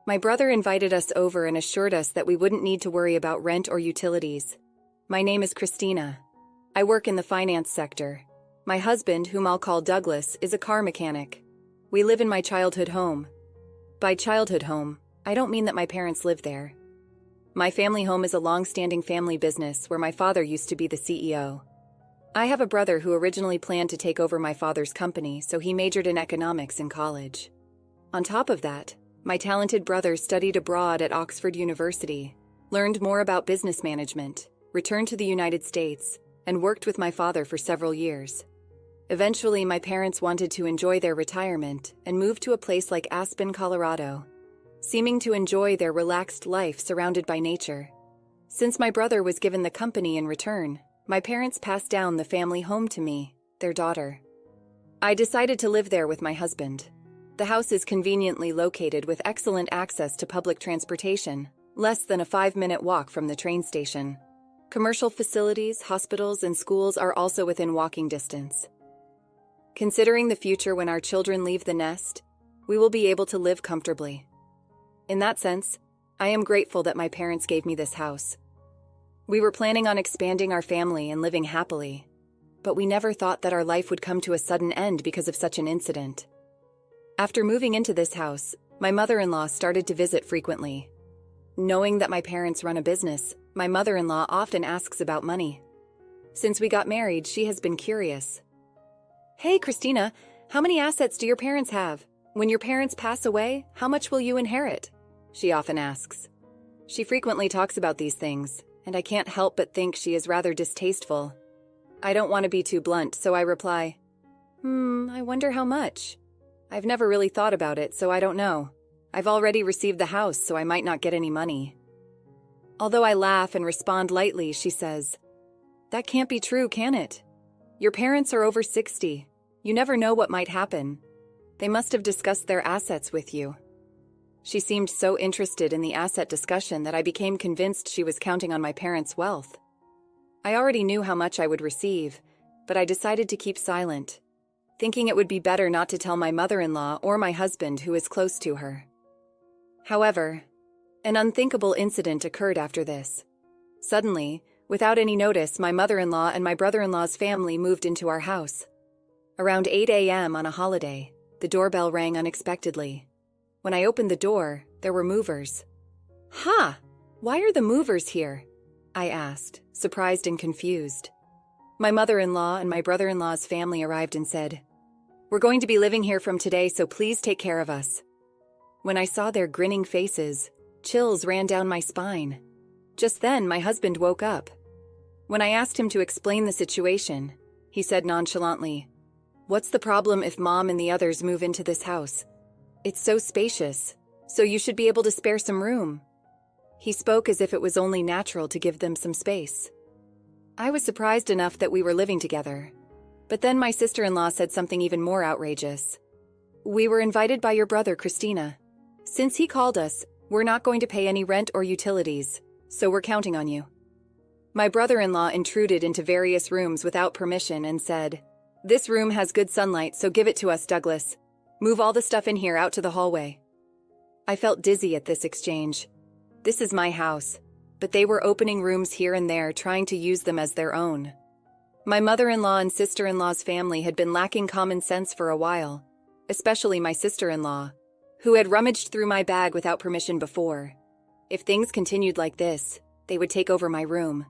My brother invited us over and assured us that we wouldn't need to worry about rent or utilities. My name is Christina. I work in the finance sector. My husband, whom I'll call Douglas, is a car mechanic. We live in my childhood home. By childhood home, I don't mean that my parents live there. My family home is a long-standing family business where my father used to be the CEO. I have a brother who originally planned to take over my father's company, so he majored in economics in college. On top of that, my talented brother studied abroad at Oxford University, learned more about business management, returned to the United States, and worked with my father for several years. Eventually, my parents wanted to enjoy their retirement and moved to a place like Aspen, Colorado, seeming to enjoy their relaxed life surrounded by nature. Since my brother was given the company in return, my parents passed down the family home to me, their daughter. I decided to live there with my husband. The house is conveniently located with excellent access to public transportation, less than a 5-minute walk from the train station. Commercial facilities, hospitals, and schools are also within walking distance. Considering the future when our children leave the nest, we will be able to live comfortably. In that sense, I am grateful that my parents gave me this house. We were planning on expanding our family and living happily, but we never thought that our life would come to a sudden end because of such an incident. After moving into this house, my mother-in-law started to visit frequently. Knowing that my parents run a business, my mother-in-law often asks about money. Since we got married, she has been curious. "Hey, Christina, how many assets do your parents have? When your parents pass away, how much will you inherit?" she often asks. She frequently talks about these things, and I can't help but think she is rather distasteful. I don't want to be too blunt, so I reply, I wonder how much. I've never really thought about it, so I don't know. I've already received the house, so I might not get any money." Although I laugh and respond lightly, she says, "That can't be true, can it? Your parents are over 60. You never know what might happen. They must have discussed their assets with you." She seemed so interested in the asset discussion that I became convinced she was counting on my parents' wealth. I already knew how much I would receive, but I decided to keep silent, thinking it would be better not to tell my mother-in-law or my husband, who is close to her. However, an unthinkable incident occurred after this. Suddenly, without any notice, my mother-in-law and my brother-in-law's family moved into our house. Around 8 a.m. on a holiday, the doorbell rang unexpectedly. When I opened the door, there were movers. "Ha! Why are the movers here?" I asked, surprised and confused. My mother-in-law and my brother-in-law's family arrived and said, "We're going to be living here from today, so please take care of us." When I saw their grinning faces, chills ran down my spine. Just then, my husband woke up. When I asked him to explain the situation, he said nonchalantly, "What's the problem if Mom and the others move into this house? It's so spacious, so you should be able to spare some room." He spoke as if it was only natural to give them some space. I was surprised enough that we were living together. But then my sister-in-law said something even more outrageous. "We were invited by your brother, Christina. Since he called us, we're not going to pay any rent or utilities, so we're counting on you." My brother-in-law intruded into various rooms without permission and said, "This room has good sunlight, so give it to us, Douglas. Move all the stuff in here out to the hallway." I felt dizzy at this exchange. This is my house, but they were opening rooms here and there, trying to use them as their own. My mother-in-law and sister-in-law's family had been lacking common sense for a while, especially my sister-in-law, who had rummaged through my bag without permission before. If things continued like this, they would take over my room.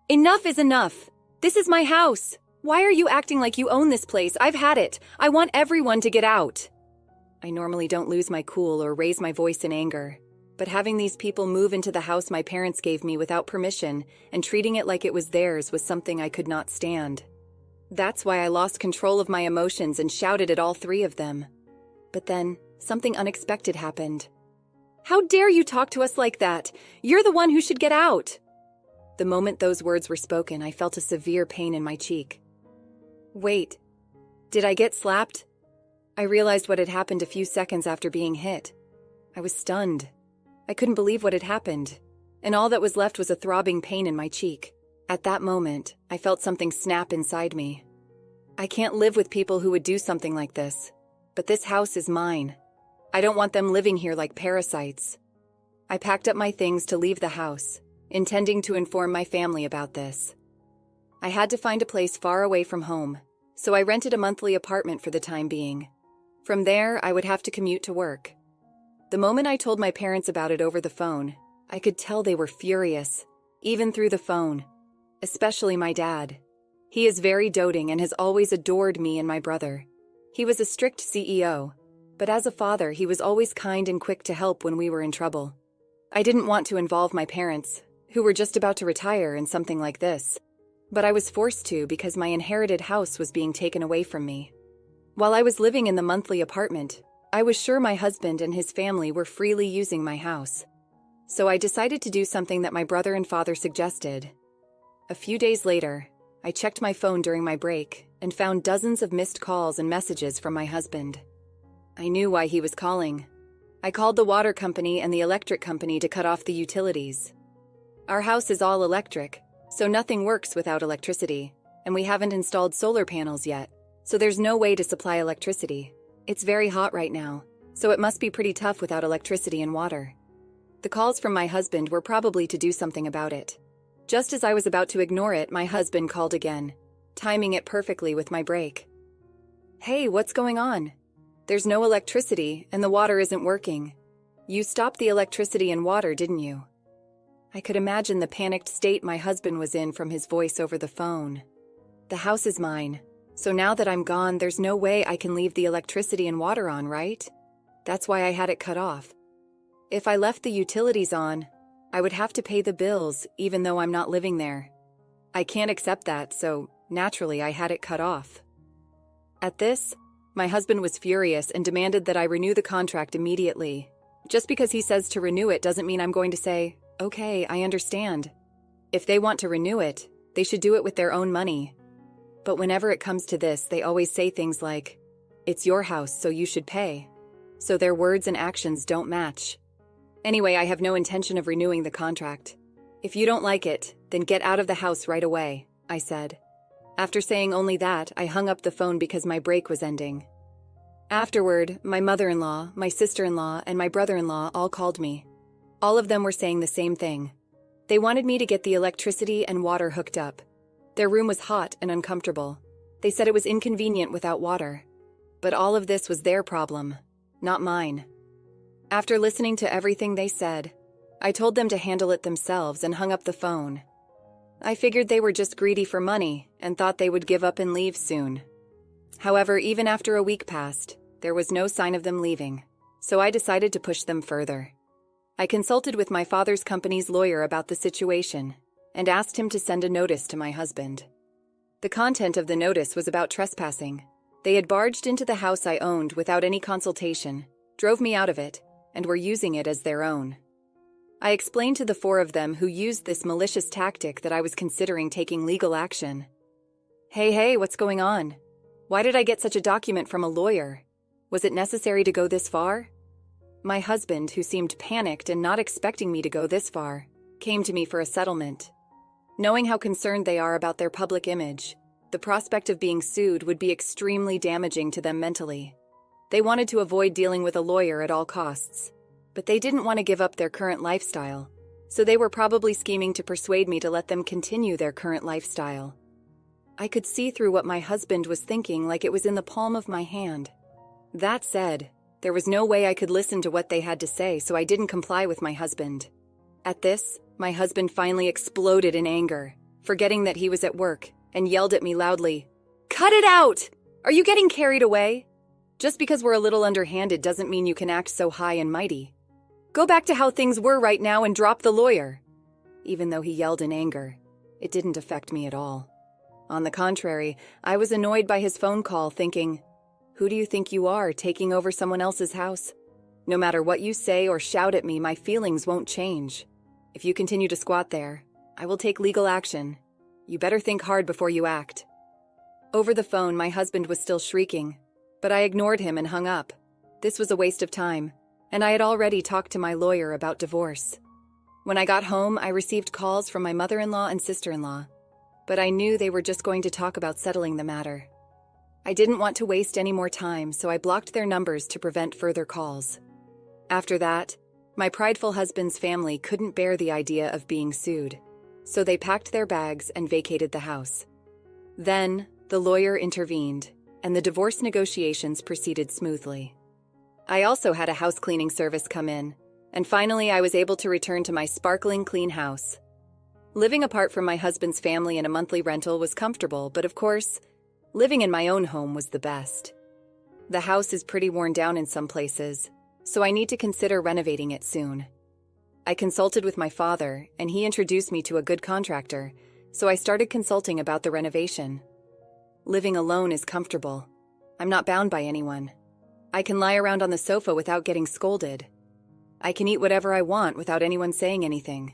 "Enough is enough! This is my house! Why are you acting like you own this place? I've had it! I want everyone to get out!" I normally don't lose my cool or raise my voice in anger, but having these people move into the house my parents gave me without permission and treating it like it was theirs was something I could not stand. That's why I lost control of my emotions and shouted at all three of them. But then, something unexpected happened. "How dare you talk to us like that? You're the one who should get out!" The moment those words were spoken, I felt a severe pain in my cheek. Wait, did I get slapped? I realized what had happened a few seconds after being hit. I was stunned. I couldn't believe what had happened, and all that was left was a throbbing pain in my cheek. At that moment, I felt something snap inside me. I can't live with people who would do something like this, but this house is mine. I don't want them living here like parasites. I packed up my things to leave the house, intending to inform my family about this. I had to find a place far away from home, so I rented a monthly apartment for the time being. From there, I would have to commute to work. The moment I told my parents about it over the phone, I could tell they were furious, even through the phone, especially my dad. He is very doting and has always adored me and my brother. He was a strict CEO, but as a father, he was always kind and quick to help when we were in trouble. I didn't want to involve my parents, who were just about to retire, in something like this, but I was forced to because my inherited house was being taken away from me. While I was living in the monthly apartment, I was sure my husband and his family were freely using my house. So I decided to do something that my brother and father suggested. A few days later, I checked my phone during my break and found dozens of missed calls and messages from my husband. I knew why he was calling. I called the water company and the electric company to cut off the utilities. Our house is all electric, so nothing works without electricity, and we haven't installed solar panels yet, so there's no way to supply electricity. It's very hot right now, so it must be pretty tough without electricity and water. The calls from my husband were probably to do something about it. Just as I was about to ignore it, my husband called again, timing it perfectly with my break. "Hey, what's going on? There's no electricity and the water isn't working. You stopped the electricity and water, didn't you?" I could imagine the panicked state my husband was in from his voice over the phone. The house is mine. So now that I'm gone, there's no way I can leave the electricity and water on, right? That's why I had it cut off. If I left the utilities on, I would have to pay the bills even though I'm not living there. I can't accept that, so naturally I had it cut off. At this, my husband was furious and demanded that I renew the contract immediately. Just because he says to renew it doesn't mean I'm going to say, "Okay, I understand." If they want to renew it, they should do it with their own money. But whenever it comes to this, they always say things like, "It's your house, so you should pay." So their words and actions don't match. Anyway, I have no intention of renewing the contract. "If you don't like it, then get out of the house right away," I said. After saying only that, I hung up the phone because my break was ending. Afterward, my mother-in-law, my sister-in-law, and my brother-in-law all called me. All of them were saying the same thing. They wanted me to get the electricity and water hooked up. Their room was hot and uncomfortable. They said it was inconvenient without water. But all of this was their problem, not mine. After listening to everything they said, I told them to handle it themselves and hung up the phone. I figured they were just greedy for money and thought they would give up and leave soon. However, even after a week passed, there was no sign of them leaving, so I decided to push them further. I consulted with my father's company's lawyer about the situation and asked him to send a notice to my husband. The content of the notice was about trespassing. They had barged into the house I owned without any consultation, drove me out of it, and were using it as their own. I explained to the four of them who used this malicious tactic that I was considering taking legal action. Hey, what's going on? Why did I get such a document from a lawyer? Was it necessary to go this far? My husband, who seemed panicked and not expecting me to go this far, came to me for a settlement. Knowing how concerned they are about their public image, the prospect of being sued would be extremely damaging to them mentally. They wanted to avoid dealing with a lawyer at all costs, but they didn't want to give up their current lifestyle, so they were probably scheming to persuade me to let them continue their current lifestyle. I could see through what my husband was thinking like it was in the palm of my hand. That said, there was no way I could listen to what they had to say, so I didn't comply with my husband. At this, my husband finally exploded in anger, forgetting that he was at work, and yelled at me loudly, "Cut it out! Are you getting carried away? Just because we're a little underhanded doesn't mean you can act so high and mighty. Go back to how things were right now and drop the lawyer." Even though he yelled in anger, it didn't affect me at all. On the contrary, I was annoyed by his phone call, thinking, "Who do you think you are, taking over someone else's house? No matter what you say or shout at me, my feelings won't change. If you continue to squat there, I will take legal action. You better think hard before you act." Over the phone, my husband was still shrieking, but I ignored him and hung up. This was a waste of time, and I had already talked to my lawyer about divorce. When I got home, I received calls from my mother-in-law and sister-in-law, but I knew they were just going to talk about settling the matter. I didn't want to waste any more time, so I blocked their numbers to prevent further calls. After that, my prideful husband's family couldn't bear the idea of being sued, so they packed their bags and vacated the house. Then, the lawyer intervened, and the divorce negotiations proceeded smoothly. I also had a house cleaning service come in, and finally I was able to return to my sparkling clean house. Living apart from my husband's family in a monthly rental was comfortable, but of course, living in my own home was the best. The house is pretty worn down in some places, so I need to consider renovating it soon. I consulted with my father, and he introduced me to a good contractor, so I started consulting about the renovation. Living alone is comfortable. I'm not bound by anyone. I can lie around on the sofa without getting scolded. I can eat whatever I want without anyone saying anything.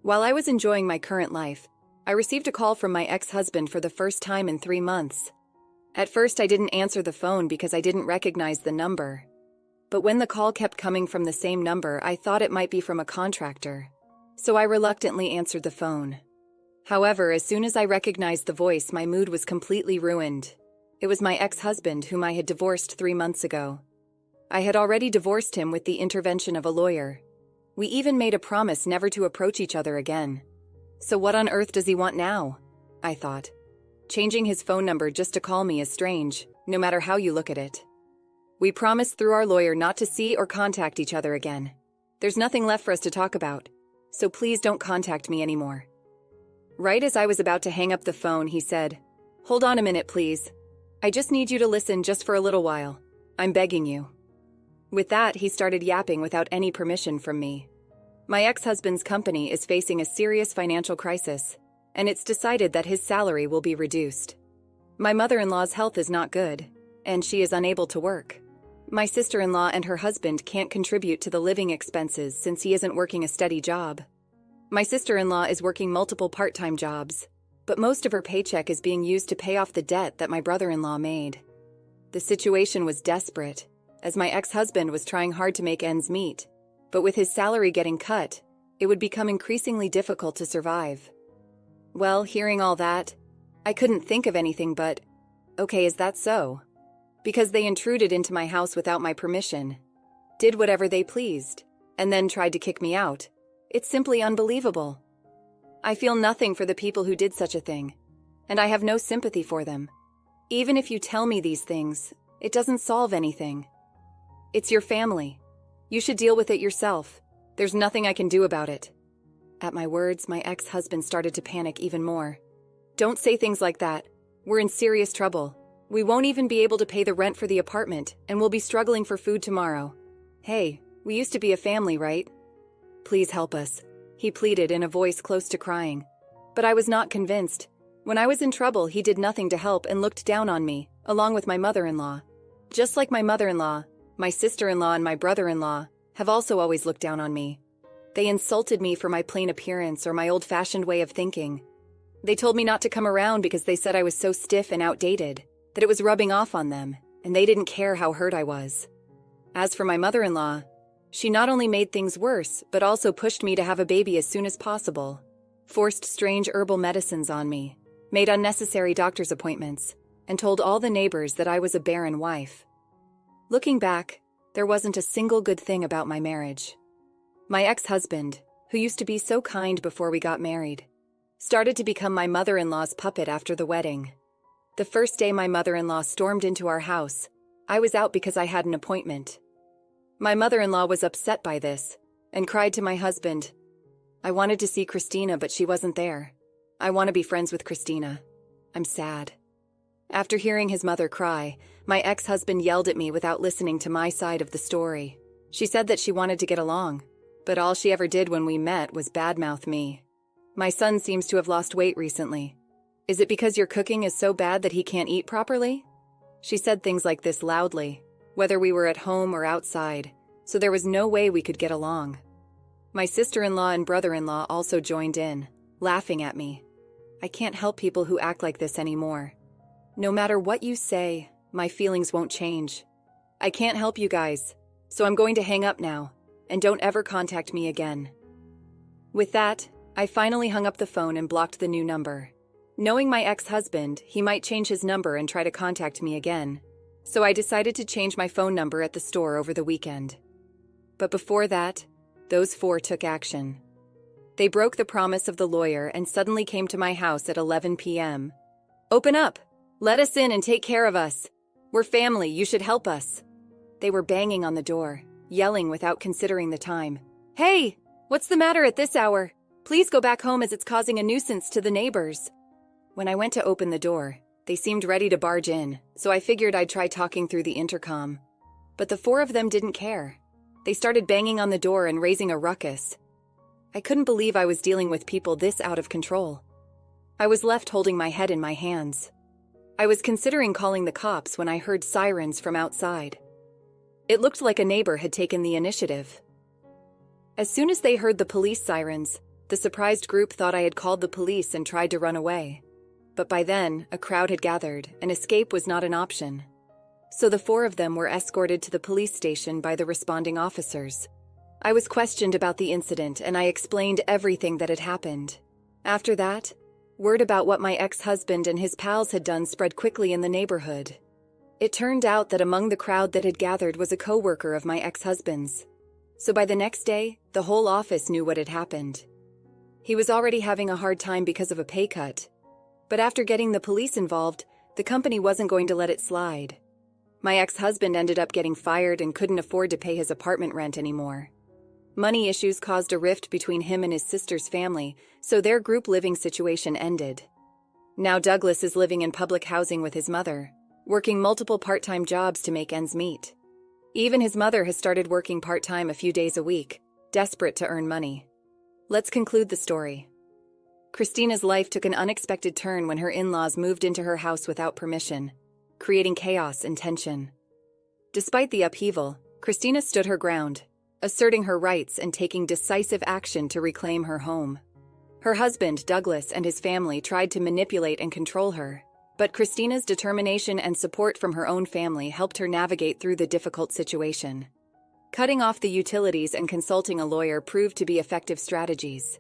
While I was enjoying my current life, I received a call from my ex-husband for the first time in 3 months. At first, I didn't answer the phone because I didn't recognize the number. But when the call kept coming from the same number, I thought it might be from a contractor. So I reluctantly answered the phone. However, as soon as I recognized the voice, my mood was completely ruined. It was my ex-husband whom I had divorced 3 months ago. I had already divorced him with the intervention of a lawyer. We even made a promise never to approach each other again. So what on earth does he want now? I thought. Changing his phone number just to call me is strange, no matter how you look at it. We promised through our lawyer not to see or contact each other again. There's nothing left for us to talk about, so please don't contact me anymore. Right as I was about to hang up the phone, he said, "Hold on a minute, please. I just need you to listen just for a little while. I'm begging you." With that, he started yapping without any permission from me. My ex-husband's company is facing a serious financial crisis, and it's decided that his salary will be reduced. My mother-in-law's health is not good, and she is unable to work. My sister-in-law and her husband can't contribute to the living expenses since he isn't working a steady job. My sister-in-law is working multiple part-time jobs, but most of her paycheck is being used to pay off the debt that my brother-in-law made. The situation was desperate, as my ex-husband was trying hard to make ends meet, but with his salary getting cut, it would become increasingly difficult to survive. Well, hearing all that, I couldn't think of anything but, okay, is that so? Because they intruded into my house without my permission, did whatever they pleased, and then tried to kick me out. It's simply unbelievable. I feel nothing for the people who did such a thing, and I have no sympathy for them. Even if you tell me these things, it doesn't solve anything. It's your family. You should deal with it yourself. There's nothing I can do about it. At my words, my ex-husband started to panic even more. Don't say things like that. We're in serious trouble. We won't even be able to pay the rent for the apartment, and we'll be struggling for food tomorrow. Hey, we used to be a family, right? Please help us, he pleaded in a voice close to crying. But I was not convinced. When I was in trouble, he did nothing to help and looked down on me, along with my mother-in-law. Just like my mother-in-law, my sister-in-law and my brother-in-law have also always looked down on me. They insulted me for my plain appearance or my old-fashioned way of thinking. They told me not to come around because they said I was so stiff and outdated, that it was rubbing off on them, and they didn't care how hurt I was. As for my mother-in-law, she not only made things worse, but also pushed me to have a baby as soon as possible, forced strange herbal medicines on me, made unnecessary doctor's appointments, and told all the neighbors that I was a barren wife. Looking back, there wasn't a single good thing about my marriage. My ex-husband, who used to be so kind before we got married, started to become my mother-in-law's puppet after the wedding. The first day my mother-in-law stormed into our house, I was out because I had an appointment. My mother-in-law was upset by this and cried to my husband, "I wanted to see Christina, but she wasn't there. I want to be friends with Christina. I'm sad." After hearing his mother cry, my ex-husband yelled at me without listening to my side of the story. She said that she wanted to get along, but all she ever did when we met was badmouth me. My son seems to have lost weight recently. Is it because your cooking is so bad that he can't eat properly? She said things like this loudly, whether we were at home or outside, so there was no way we could get along. My sister-in-law and brother-in-law also joined in, laughing at me. I can't help people who act like this anymore. No matter what you say, my feelings won't change. I can't help you guys, so I'm going to hang up now, and don't ever contact me again. With that, I finally hung up the phone and blocked the new number. Knowing my ex-husband, he might change his number and try to contact me again, so I decided to change my phone number at the store over the weekend. But before that, those four took action. They broke the promise of the lawyer and suddenly came to my house at 11 p.m. "Open up! Let us in and take care of us! We're family, you should help us!" They were banging on the door, yelling without considering the time. "Hey! What's the matter at this hour? Please go back home as it's causing a nuisance to the neighbors." When I went to open the door, they seemed ready to barge in, so I figured I'd try talking through the intercom. But the four of them didn't care. They started banging on the door and raising a ruckus. I couldn't believe I was dealing with people this out of control. I was left holding my head in my hands. I was considering calling the cops when I heard sirens from outside. It looked like a neighbor had taken the initiative. As soon as they heard the police sirens, the surprised group thought I had called the police and tried to run away. But by then, a crowd had gathered, and escape was not an option. So the four of them were escorted to the police station by the responding officers. I was questioned about the incident, and I explained everything that had happened. After that, word about what my ex-husband and his pals had done spread quickly in the neighborhood. It turned out that among the crowd that had gathered was a co-worker of my ex-husband's. So by the next day, the whole office knew what had happened. He was already having a hard time because of a pay cut. But after getting the police involved, the company wasn't going to let it slide. My ex-husband ended up getting fired and couldn't afford to pay his apartment rent anymore. Money issues caused a rift between him and his sister's family, so their group living situation ended. Now Douglas is living in public housing with his mother, working multiple part-time jobs to make ends meet. Even his mother has started working part-time a few days a week, desperate to earn money. Let's conclude the story. Christina's life took an unexpected turn when her in-laws moved into her house without permission, creating chaos and tension. Despite the upheaval, Christina stood her ground, asserting her rights and taking decisive action to reclaim her home. Her husband, Douglas, and his family tried to manipulate and control her, but Christina's determination and support from her own family helped her navigate through the difficult situation. Cutting off the utilities and consulting a lawyer proved to be effective strategies.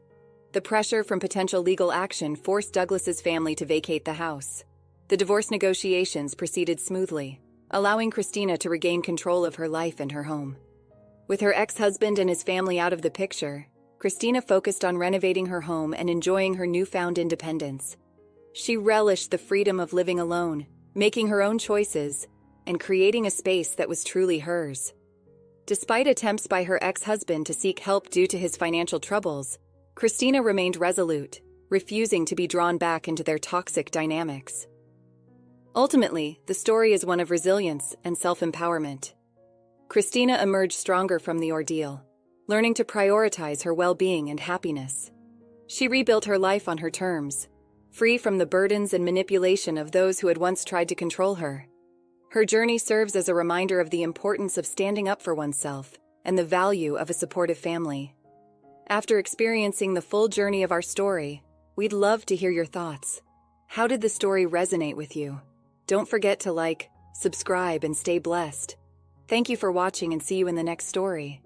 The pressure from potential legal action forced Douglas's family to vacate the house. The divorce negotiations proceeded smoothly, allowing Christina to regain control of her life and her home. With her ex-husband and his family out of the picture, Christina focused on renovating her home and enjoying her newfound independence. She relished the freedom of living alone, making her own choices, and creating a space that was truly hers. Despite attempts by her ex-husband to seek help due to his financial troubles, Christina remained resolute, refusing to be drawn back into their toxic dynamics. Ultimately, the story is one of resilience and self-empowerment. Christina emerged stronger from the ordeal, learning to prioritize her well-being and happiness. She rebuilt her life on her terms, free from the burdens and manipulation of those who had once tried to control her. Her journey serves as a reminder of the importance of standing up for oneself and the value of a supportive family. After experiencing the full journey of our story, we'd love to hear your thoughts. How did the story resonate with you? Don't forget to like, subscribe, and stay blessed. Thank you for watching, and see you in the next story.